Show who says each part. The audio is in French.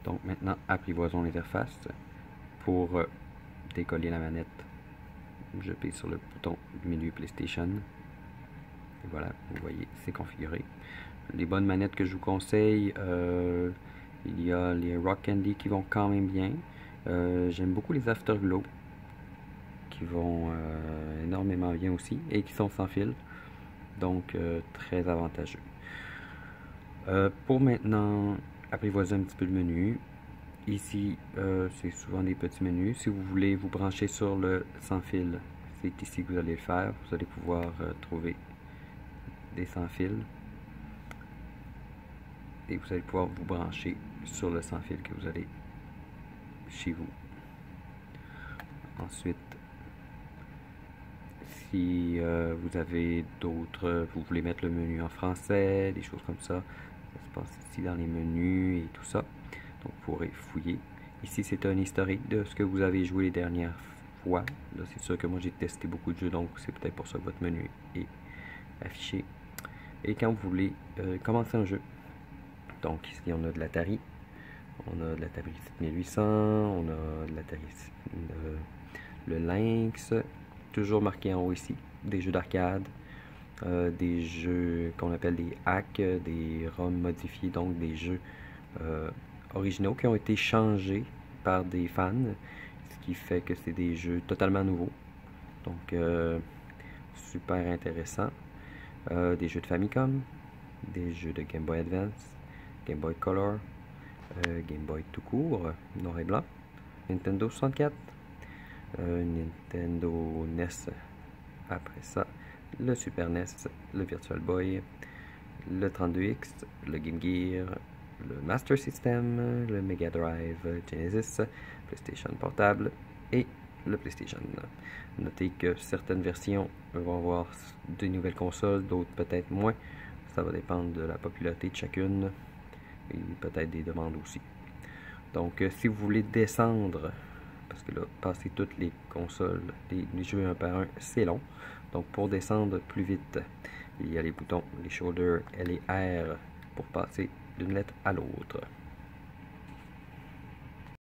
Speaker 1: Donc maintenant, apprivoisons l'interface. Pour décoller la manette, je pèse sur le bouton du menu PlayStation. Et voilà, vous voyez, c'est configuré. Les bonnes manettes que je vous conseille, il y a les Rock Candy qui vont quand même bien. J'aime beaucoup les Afterglow qui vont énormément bien aussi et qui sont sans fil. Donc très avantageux. Pour maintenant apprivoiser un petit peu le menu, ici c'est souvent des petits menus. Si vous voulez vous brancher sur le sans fil, c'est ici que vous allez le faire. Vous allez pouvoir trouver des sans fil et vous allez pouvoir vous brancher sur le sans fil que vous avez chez vous. Ensuite, si vous avez d'autres, vous voulez mettre le menu en français, des choses comme ça se passe ici dans les menus et tout ça. Donc vous pourrez fouiller. Ici c'est un historique de ce que vous avez joué les dernières fois. Là c'est sûr que moi j'ai testé beaucoup de jeux, donc c'est peut-être pour ça que votre menu est affiché. Et quand vous voulez commencer un jeu, donc ici on a de l'Atari, on a de l'Atari 7800, on a de l'Atari le Lynx, toujours marqué en haut ici, des jeux d'arcade, des jeux qu'on appelle des hacks, des ROM modifiés, donc des jeux originaux qui ont été changés par des fans, ce qui fait que c'est des jeux totalement nouveaux, donc super intéressant. Des jeux de Famicom, des jeux de Game Boy Advance, Game Boy Color, Game Boy tout court, noir et blanc, Nintendo 64, Nintendo NES, après ça le Super NES, le Virtual Boy, le 32X, le Game Gear, le Master System, le Mega Drive, Genesis, PlayStation Portable et le PlayStation. Notez que certaines versions vont avoir de nouvelles consoles, d'autres peut-être moins. Ça va dépendre de la popularité de chacune et peut-être des demandes aussi. Donc si vous voulez descendre, parce que là, passer toutes les consoles, les jeux un par un, c'est long. Donc pour descendre plus vite, il y a les boutons, les shoulders et les R pour passer d'une lettre à l'autre.